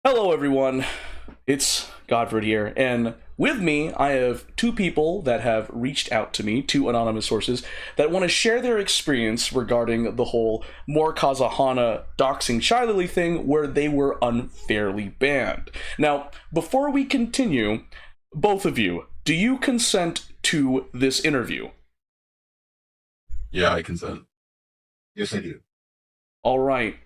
Hello, everyone. It's Godford here, and with me, I have two people that have reached out to me, two anonymous sources, that want to share their experience regarding the whole more Kazahana doxing Shylily thing where they were unfairly banned. Now, before we continue, both of you, do you consent to this interview? Yeah, I consent. Yes, I do. All right,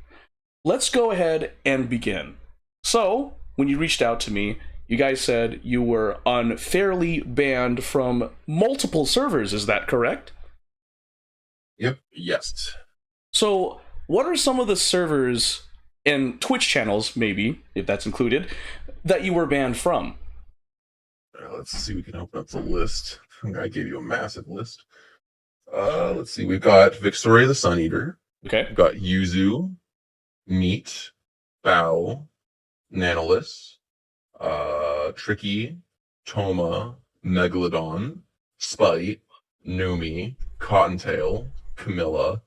let's go ahead and begin. So, when you reached out to me, you guys said you were unfairly banned from multiple servers, is that correct? Yep. Yes. So, what are some of the servers and Twitch channels, maybe, if that's included, that you were banned from? Let's see. We can open up the list. I gave you a massive list. Let's see. We've got Victoria the Sun Eater. Okay. We've got Yuzu, Meat, Bow, Nanolis, Tricky, Toma, Megalodon, Spite, Numi, Cottontail, Camilla,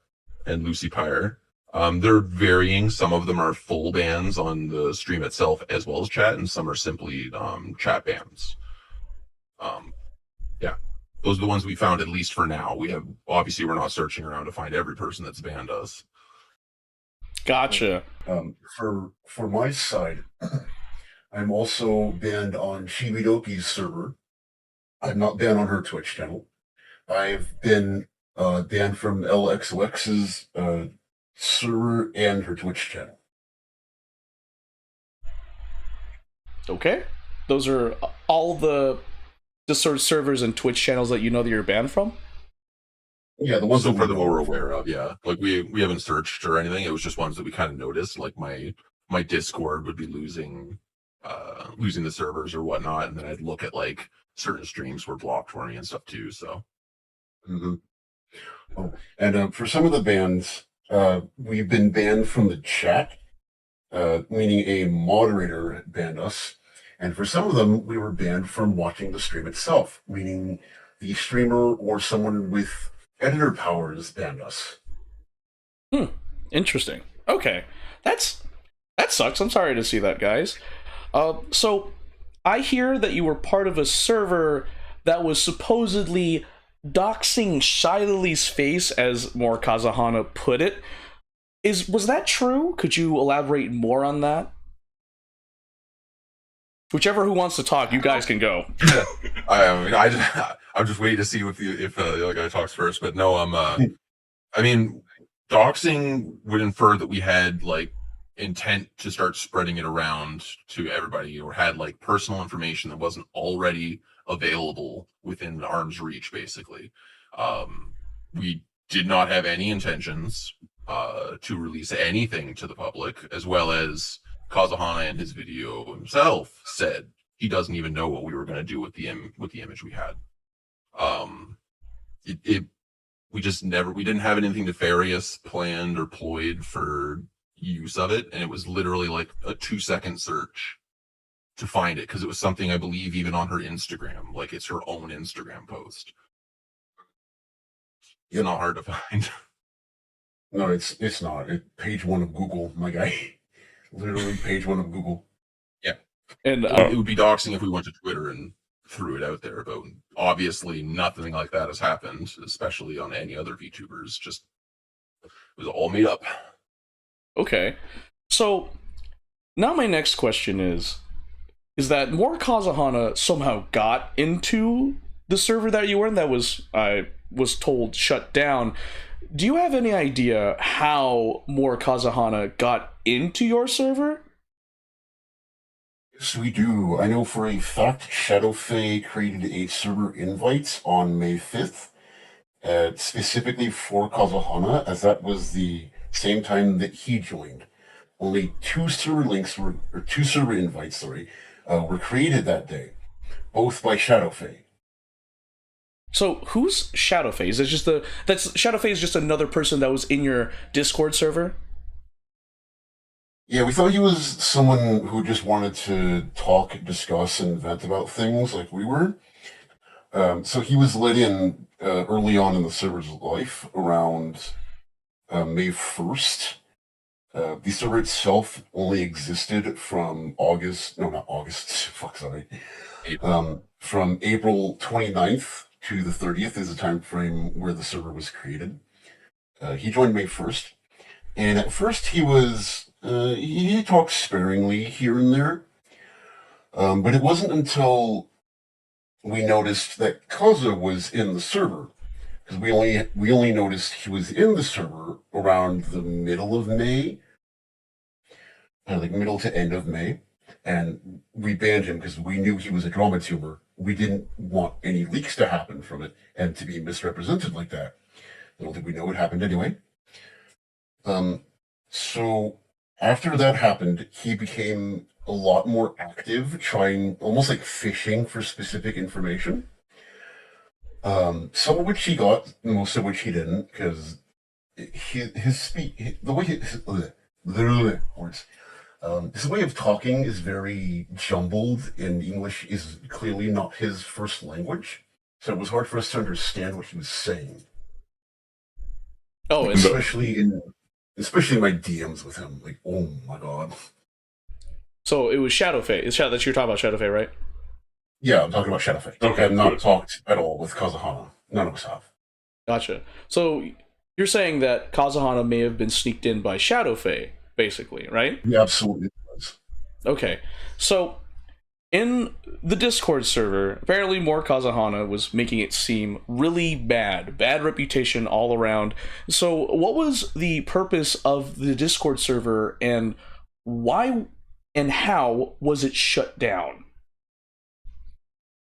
and Lucy Pyre. They're varying. Some of them are full bans on the stream itself as well as chat, and some are simply chat bans. Yeah, those are the ones we found, at least for now. Obviously we're not searching around to find every person that's banned us. Gotcha. For my side, I'm also banned on Shibidoki's server. I'm not banned on her Twitch channel. I've been banned from LXOX's server and her Twitch channel. Okay. Those are all the sort of servers and Twitch channels that you know that you're banned from? Yeah, the ones So that far that we're aware of, yeah. Like we haven't searched or anything. It was just ones that we kind of noticed. Like my Discord would be losing the servers or whatnot, and then I'd look at like certain streams were blocked for me and stuff too. So Mm-hmm. Oh, and for some of the bans, we've been banned from the chat, meaning a moderator banned us. And for some of them, we were banned from watching the stream itself, meaning the streamer or someone with editor powers banned us. Interesting. Okay. That sucks. I'm sorry to see that, guys. So I hear that you were part of a server that was supposedly doxing Shylily's face, as more Kazahana put it. Was that true? Could you elaborate more on that? Whichever who wants to talk, you guys can go. I'm just waiting to see if the other guy talks first. But no, I mean, doxing would infer that we had like intent to start spreading it around to everybody, or had like personal information that wasn't already available within arm's reach. Basically, we did not have any intentions to release anything to the public, as well as Kazahana in his video himself said he doesn't even know what we were going to do with the image we had. We just we didn't have anything nefarious planned or ployed for use of it, and it was literally like a 2-second search to find it, because it was something I believe even on her Instagram, like it's her own Instagram post. It's not hard to find. No, it's not. Page one of Google, my guy. Literally page one of Google. Yeah. And It would be doxing if we went to Twitter and threw it out there, but obviously nothing like that has happened, especially on any other VTubers. Just, it was all made up. okay. So now my next question is that more Kazahana somehow got into the server that you were in that was, I was told, shut down. Do you have any idea how more Kazahana got into your server? Yes, we do. I know for a fact Shadowfae created a server invite on May 5th, specifically for Kazahana, as that was the same time that he joined. Only two server invites, were created that day, both by Shadowfae. So who's Shadowfae? Is it just Shadowfae is just another person that was in your Discord server? Yeah, we thought he was someone who just wanted to talk, discuss, and vent about things like we were. So he was let in early on in the server's life, around May 1st. The server itself only existed from August, no, not August, fuck, sorry. From April 29th to the 30th is the time frame where the server was created. He joined May 1st, and at first he talked sparingly here and there, but it wasn't until we noticed that Kaza was in the server, because we only noticed he was in the server around the middle of May, like middle to end of May, and we banned him because we knew he was a drama tuber. We didn't want any leaks to happen from it and to be misrepresented like that. Little did we know it happened anyway. So after that happened, he became a lot more active, trying almost like fishing for specific information. Some of which he got, most of which he didn't, because his speak, the way words, his way of talking is very jumbled, and English is clearly not his first language, so it was hard for us to understand what he was saying. Oh, like, especially in my DMs with him, like, oh my god. So it was Shadowfae. That's you're talking about Shadowfae, right? Yeah, I'm talking about Shadowfae. Okay, I have not talked at all with Kazahana. None of us have. Gotcha. So you're saying that Kazahana may have been sneaked in by Shadowfae, basically, right? He absolutely was. Okay. So in the Discord server, apparently more Kazahana was making it seem really bad reputation all around. So what was the purpose of the Discord server, and why and how was it shut down?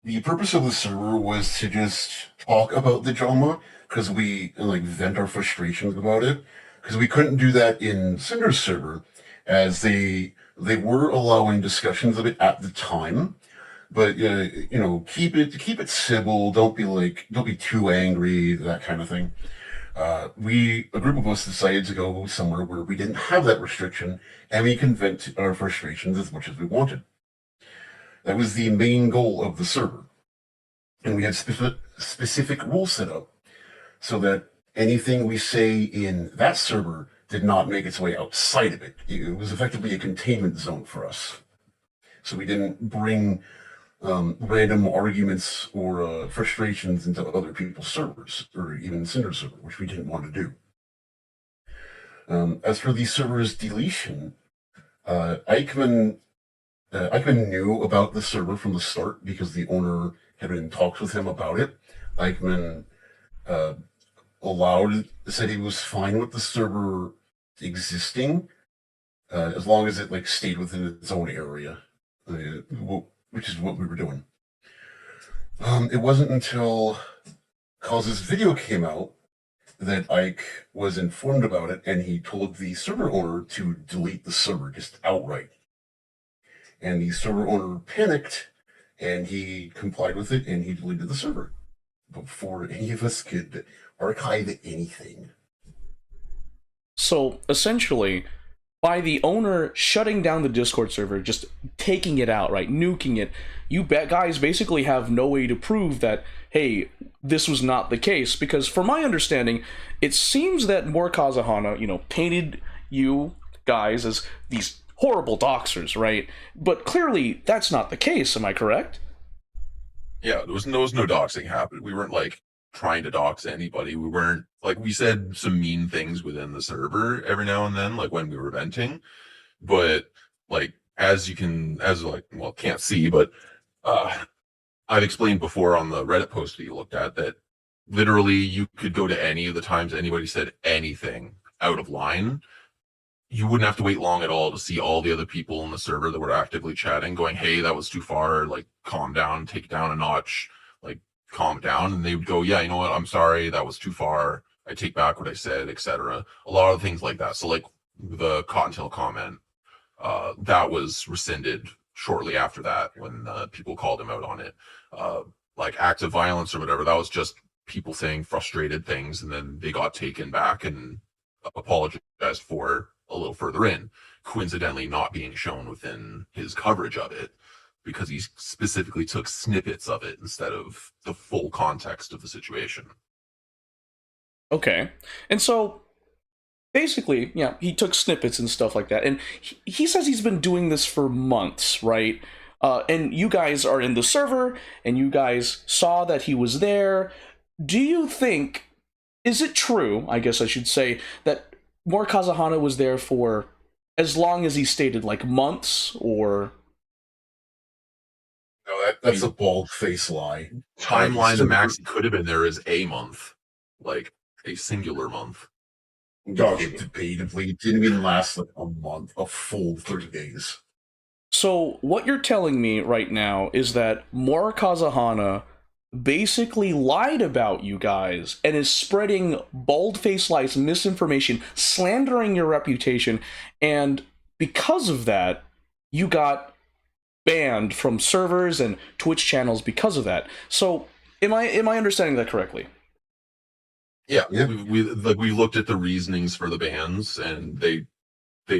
The purpose of the server was to just talk about the drama, because we like vent our frustrations about it, because we couldn't do that in Sinder's server, as they were allowing discussions of it at the time, but keep it civil. Don't be too angry, that kind of thing. A group of us decided to go somewhere where we didn't have that restriction, and we can vent our frustrations as much as we wanted. That was the main goal of the server. And we had specific rules set up so that anything we say in that server did not make its way outside of it. It was effectively a containment zone for us. So we didn't bring random arguments or frustrations into other people's servers, or even Cinder server, which we didn't want to do. As for the server's deletion, Eichmann knew about the server from the start because the owner had been in talks with him about it. Eichmann said he was fine with the server existing as long as it stayed within its own area, which is what we were doing. It wasn't until Cause's video came out that Ike was informed about it, and he told the server owner to delete the server just outright. And the server owner panicked, and he complied with it, and he deleted the server before any of us could archive anything. So essentially, by the owner shutting down the Discord server, just taking it out, right, nuking it, you guys basically have no way to prove that, hey, this was not the case, because from my understanding, it seems that more Kazahana, painted you guys as these horrible doxers, right? But clearly, that's not the case, am I correct? Yeah, there was no doxing happening. We weren't trying to dox anybody. We weren't we said some mean things within the server every now and then, when we were venting. But as you can't see, but I've explained before on the Reddit post that you looked at that literally you could go to any of the times anybody said anything out of line. You wouldn't have to wait long at all to see all the other people in the server that were actively chatting going, hey, that was too far, calm down, take it down a notch, calm down. And they would go, yeah, you know what, I'm sorry, that was too far, I take back what I said, etc. A lot of things like that. So the Cottontail comment, that was rescinded shortly after that when people called him out on it. Acts of violence or whatever, that was just people saying frustrated things, and then they got taken back and apologized for a little further in, coincidentally not being shown within his coverage of it because he specifically took snippets of it instead of the full context of the situation. Okay. And so basically, yeah, he took snippets and stuff like that, and he says he's been doing this for months, right? And you guys are in the server, and you guys saw that he was there. Do you think, is it true, I guess I should say, that More Kazahana was there for as long as he stated, like months, or... No, that's a bald-faced lie. Timeline, the max he could have been there is a month, like a singular month. Debatably, it didn't even last like a month, a full 30 days. So what you're telling me right now is that More Kazahana basically lied about you guys and is spreading bald-faced lies, misinformation, slandering your reputation, and because of that, you got banned from servers and Twitch channels because of that. So, am I understanding that correctly? Yeah. We looked at the reasonings for the bans, and they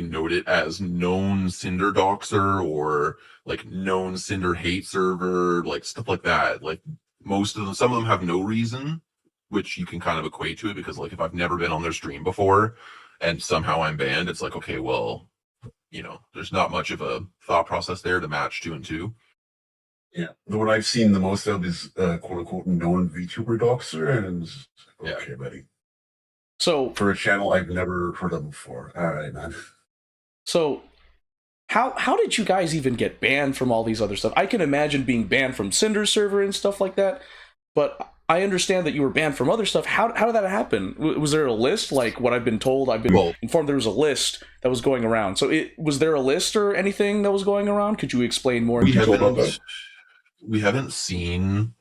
note it as known Sinder doxer or like known Sinder hate server, like stuff like that. Like some of them have no reason, which you can kind of equate to it, because like if I've never been on their stream before and somehow I'm banned, it's like, okay, well, there's not much of a thought process there to match 2 and 2. Yeah, the one I've seen the most of is quote unquote known VTuber doxer, and okay, buddy. So for a channel I've never heard of before. All right, man. So how did you guys even get banned from all these other stuff? I can imagine being banned from Cinder server and stuff like that, but I understand that you were banned from other stuff. How did that happen? Was there a list? Like what I've been told, I've been informed there was a list that was going around. So was there a list or anything that was going around? Could you explain more? We haven't seen,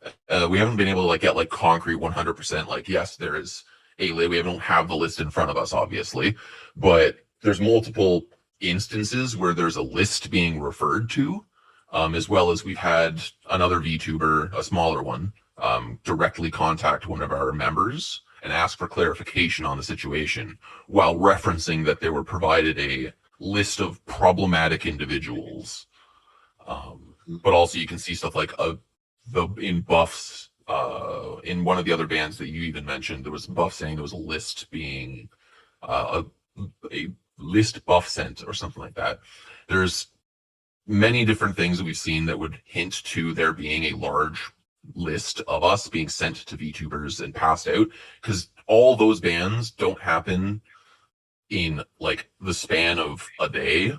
we haven't been able to like get like concrete 100%. Like, yes, there is a list. We don't have the list in front of us, obviously, but there's multiple instances where there's a list being referred to, as well as we've had another VTuber, a smaller one, directly contact one of our members and ask for clarification on the situation while referencing that they were provided a list of problematic individuals. But also you can see stuff like in buffs, in one of the other bands that you even mentioned, there was a buff saying there was a list being a list buff sent or something like that. There's many different things that we've seen that would hint to there being a large list of us being sent to VTubers and passed out, because all those bans don't happen in like the span of a day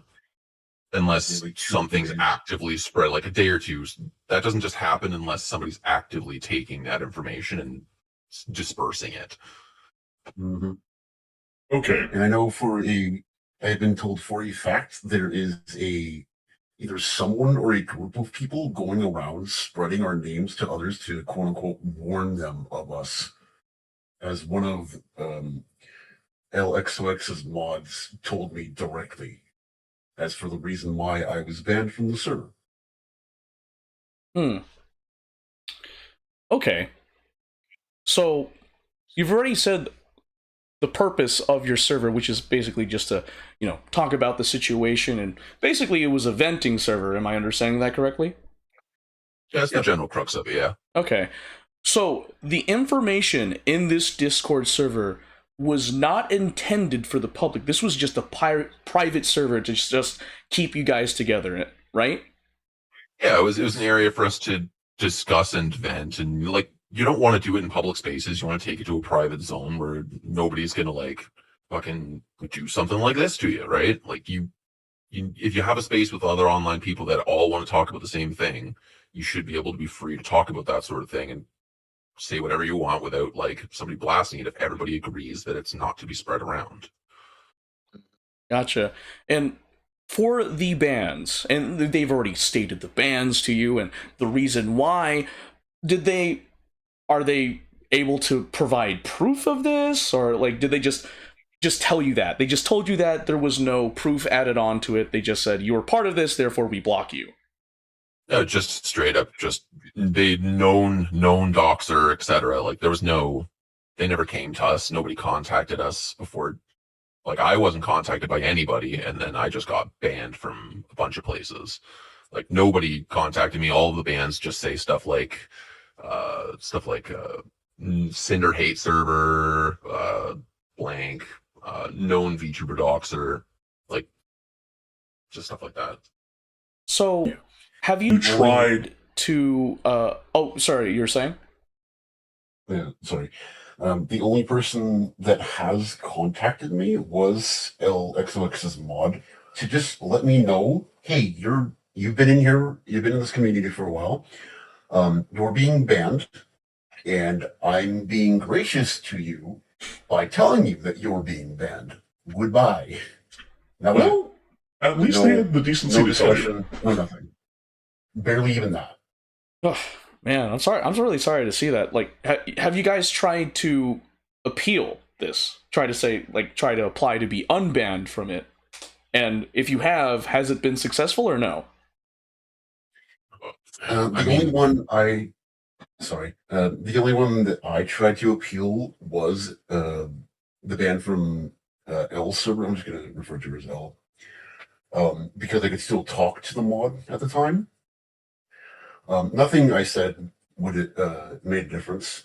unless something's actively spread, like a day or two. That doesn't just happen unless somebody's actively taking that information and dispersing it. Mm-hmm. Okay. And I know I've been told for a fact there is either someone or a group of people going around spreading our names to others to quote unquote warn them of us. As one of LXOX's mods told me directly, as for the reason why I was banned from the server. Okay. So you've already said the purpose of your server, which is basically just to, talk about the situation, and basically it was a venting server. Am I understanding that correctly? Yeah, that's the general crux of it, yeah. Okay. So the information in this Discord server was not intended for the public. This was just a private server to just keep you guys together, right? Yeah, it was an area for us to discuss and vent, and like, you don't want to do it in public spaces. You want to take it to a private zone where nobody's gonna like fucking do something like this to you, right? Like if you have a space with other online people that all want to talk about the same thing, you should be able to be free to talk about that sort of thing and say whatever you want without like somebody blasting it if everybody agrees that it's not to be spread around. Gotcha. And for the bans, and they've already stated the bans to you and the reason why, are they able to provide proof of this, or like did they just tell you that? They just told you that there was no proof added on to it. They just said you were part of this, therefore we block you. No, just straight up, just they known doxer, etc. Like they never came to us. Nobody contacted us before. Like I wasn't contacted by anybody, and then I just got banned from a bunch of places. Like nobody contacted me. All of the bans just say stuff like Cinder hate server, blank, known VTuber doxer, like just stuff like that. So, have you tried to? Oh, sorry, you were saying? Yeah, sorry. The only person that has contacted me was LXOX's mod to just let me know, hey, you've been in here, you've been in this community for a while. You're being banned, and I'm being gracious to you by telling you that you're being banned. Goodbye. That was well, at least they had the decency to tell you. No nothing. Barely even that. Oh, man, I'm sorry. I'm really sorry to see that. Like, have you guys tried to appeal this? Try to apply to be unbanned from it? And if you have, has it been successful or no? The only one that I tried to appeal was the ban from L server. I'm just going to refer to her as L. Because I could still talk to the mod at the time. Nothing I said would made a difference.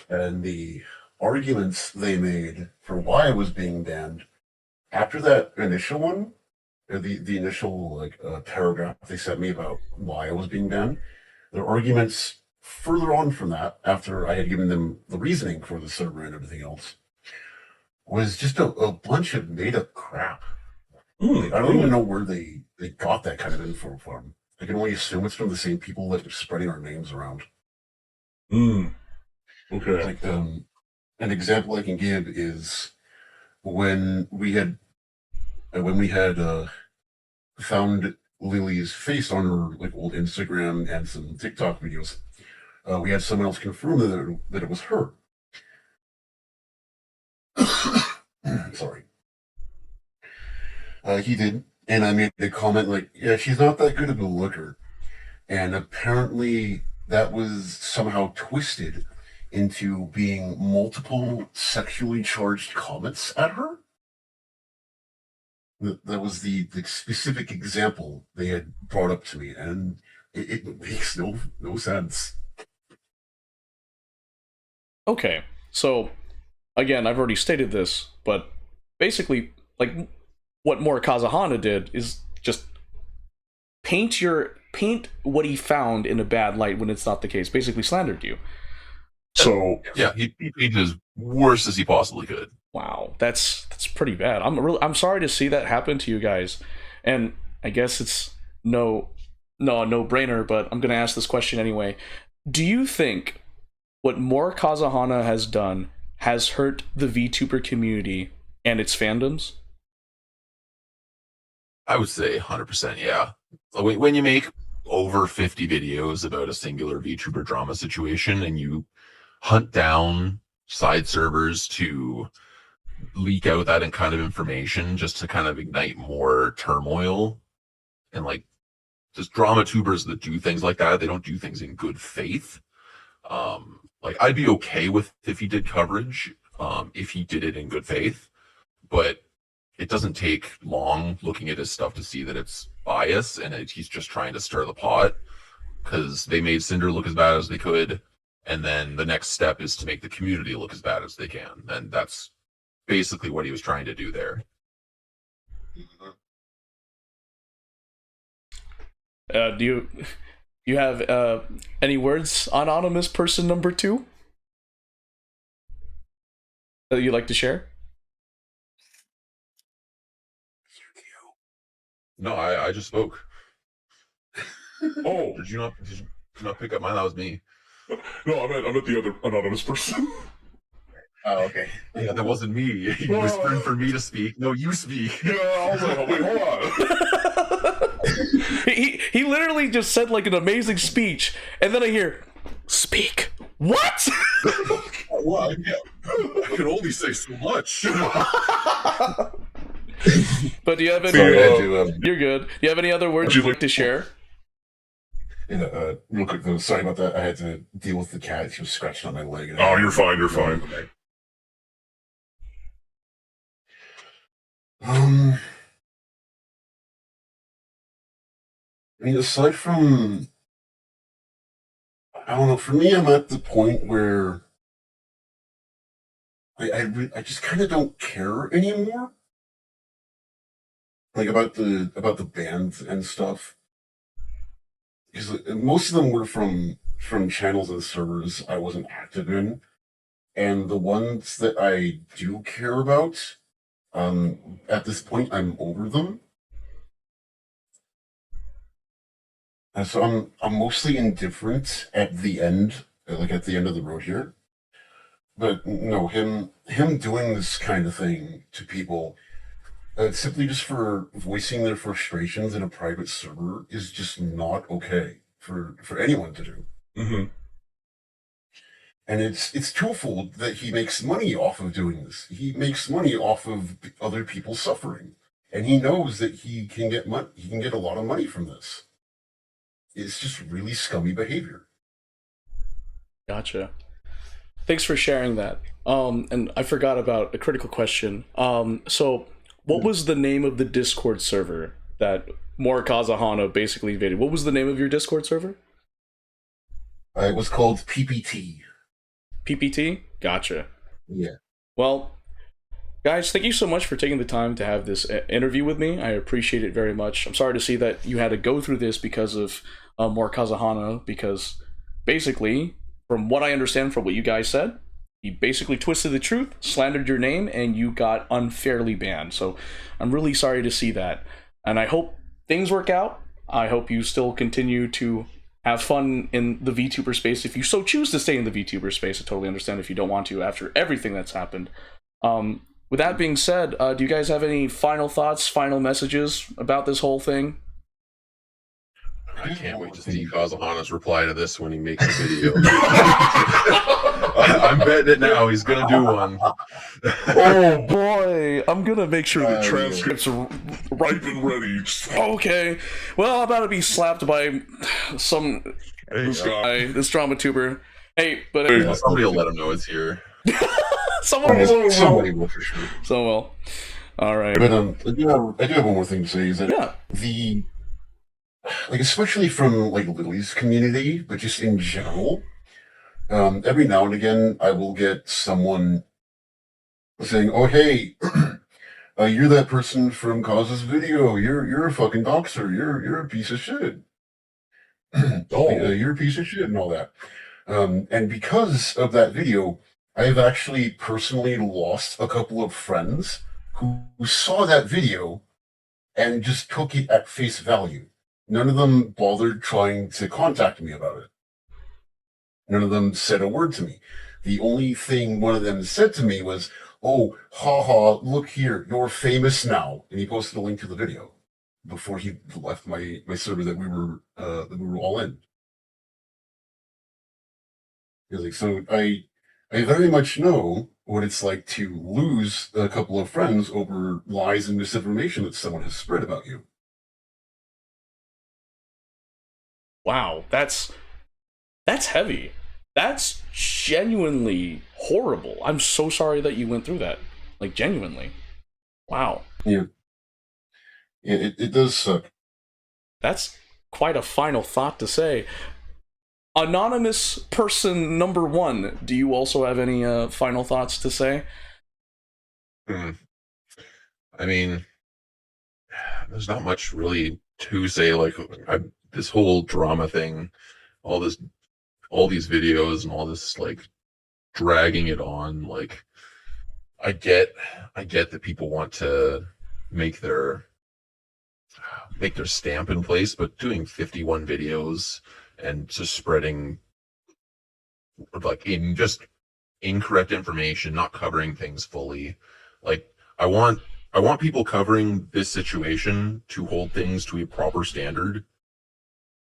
And the arguments they made for why I was being banned after that initial one, the initial paragraph they sent me about why I was being banned, their arguments further on from that, after I had given them the reasoning for the server and everything else, was just a bunch of made up crap. I don't even know where they got that kind of info from. I can only assume it's from the same people that are spreading our names around. Okay. Like an example I can give is when we had found Lily's face on her old Instagram and some TikTok videos. We had someone else confirm that it was her. Sorry. He did, and I made a comment like, "Yeah, she's not that good of a looker," and apparently that was somehow twisted into being multiple sexually charged comments at her. That was the specific example they had brought up to me, and it makes no sense. Okay, so again, I've already stated this, but basically, like what more Kazahana did is just paint what he found in a bad light when it's not the case. Basically, slandered you. So yeah, he painted as worse as he possibly could. Wow, that's pretty bad. I'm sorry to see that happen to you guys, and I guess it's no brainer. But I'm gonna ask this question anyway. Do you think what more Kazahana has done has hurt the VTuber community and its fandoms? I would say 100%, yeah. When you make over 50 videos about a singular VTuber drama situation and you hunt down side servers to leak out that kind of information just to kind of ignite more turmoil and just drama tubers that do things like that, they don't do things in good faith. I'd be okay with if he did coverage, if he did it in good faith, but it doesn't take long looking at his stuff to see that it's bias and he's just trying to stir the pot, because they made Sinder look as bad as they could, and then the next step is to make the community look as bad as they can, and that's basically what he was trying to do there. Do you have any words, anonymous person number 2, that you'd like to share? No, I just spoke. Oh, Did you not pick up mine? That was me. No, I meant the other anonymous person. Oh, okay. Yeah, that wasn't me. You whispering for me to speak. No, you speak. Yeah, I was like, wait, hold on. he literally just said like an amazing speech, and then I hear, speak. What? Well, I can only say so much. But do you have any? You're good. Do you have any other words you'd like to share? Real quick though, sorry about that. I had to deal with the cat. She was scratching on my leg. Oh, you're fine. You're fine. I mean, aside from, I don't know. For me, I'm at the point where I just kind of don't care anymore. Like about the bands and stuff, because most of them were from channels and servers I wasn't active in, and the ones that I do care about, at this point I'm over them. And so I'm mostly indifferent at the end, like at the end of the road here. But no, him doing this kind of thing to people, simply just for voicing their frustrations in a private server, is just not okay for anyone to do. Mm-hmm. And it's twofold that he makes money off of doing this. He makes money off of other people suffering, and he knows that he can get money. He can get a lot of money from this. It's just really scummy behavior. Gotcha. Thanks for sharing that. And I forgot about a critical question. So what was the name of the Discord server that more Kazahana basically invaded? What was the name of your Discord server? It was called PPT. PPT? Gotcha. Yeah. Well, guys, thank you so much for taking the time to have this interview with me. I appreciate it very much. I'm sorry to see that you had to go through this because of more Kazahana, because basically, from what I understand from what you guys said, he basically twisted the truth, slandered your name, and you got unfairly banned. So I'm really sorry to see that. And I hope things work out. I hope you still continue to have fun in the VTuber space. If you so choose to stay in the VTuber space, I totally understand if you don't want to after everything that's happened. With that being said, do you guys have any final thoughts, final messages about this whole thing? I can't wait to see Kazahana's reply to this when he makes a video. I'm betting it now. He's gonna do one. Oh boy, I'm gonna make sure the Transcripts are ripe and ready. Okay, well, I'm about to be slapped by some This guy. this drama tuber. Hey, but Somebody will let him know it's here. someone will. Somebody will for sure. So well, all right. But I do have one more thing to say, is that Yeah. like especially from like Lily's community, but just in general, every now and again I will get someone saying, "Oh hey, you're that person from Cause's video. You're a fucking doxer. You're a piece of shit. You're a piece of shit," and all that. And because of that video, I've actually personally lost a couple of friends who saw that video and just took it at face value. None of them bothered trying to contact me about it. None of them said a word to me. The only thing one of them said to me was, "Oh, haha, look here, you're famous now." And he posted a link to the video before he left my server that we were all in. He was like, so I very much know what it's like to lose a couple of friends over lies and misinformation that someone has spread about you. Wow, that's heavy. That's genuinely horrible. I'm so sorry that you went through that. Like, genuinely. Wow. Yeah. It does suck. That's quite a final thought to say. Anonymous person number 1, do you also have any final thoughts to say? I mean, there's not much really to say. Like, this whole drama thing, all these videos and all this, like, dragging it on. Like, I get that people want to make their stamp in place, but doing 51 videos and just spreading like just incorrect information, not covering things fully. Like, I want people covering this situation to hold things to a proper standard.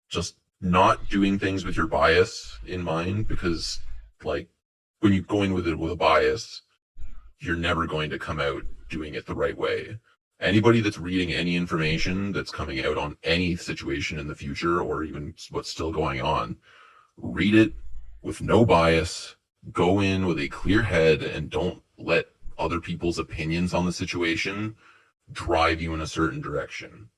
Just not doing things with your bias in mind, because like when you go in with it with a bias, you're never going to come out doing it the right way. Anybody that's reading any information that's coming out on any situation in the future, or even what's still going on, read it with no bias, go in with a clear head, and don't let other people's opinions on the situation drive you in a certain direction.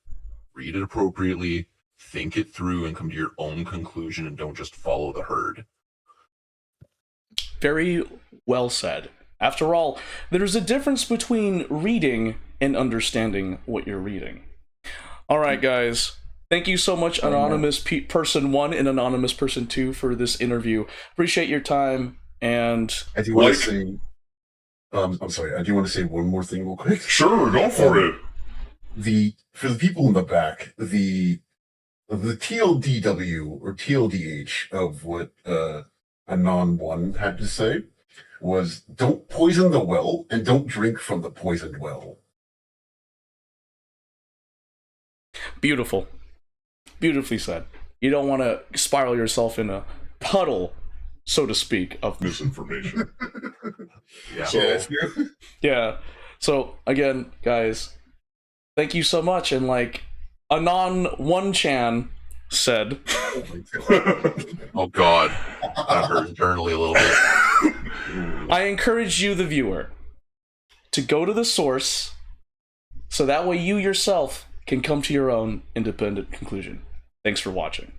Read it appropriately, think it through, and come to your own conclusion, and don't just follow the herd. Very well said. After all, there's a difference between reading and understanding what you're reading. All right, guys. Thank you so much, Anonymous Person 1 and Anonymous Person 2, for this interview. Appreciate your time, and... I do want to say... I'm sorry, I do want to say one more thing real quick. Sure, go for it. For the people in the back, the TLDW or TLDH of what Anon 1 had to say was, don't poison the well and don't drink from the poisoned well. Beautiful. Beautifully said. You don't want to spiral yourself in a puddle, so to speak, of Misinformation. Yeah. So, yeah. So again, guys, thank you so much. And like Anon 1chan said, Oh God, that hurt internally a little bit. I encourage you, the viewer, to go to the source, so that way you yourself can come to your own independent conclusion. Thanks for watching.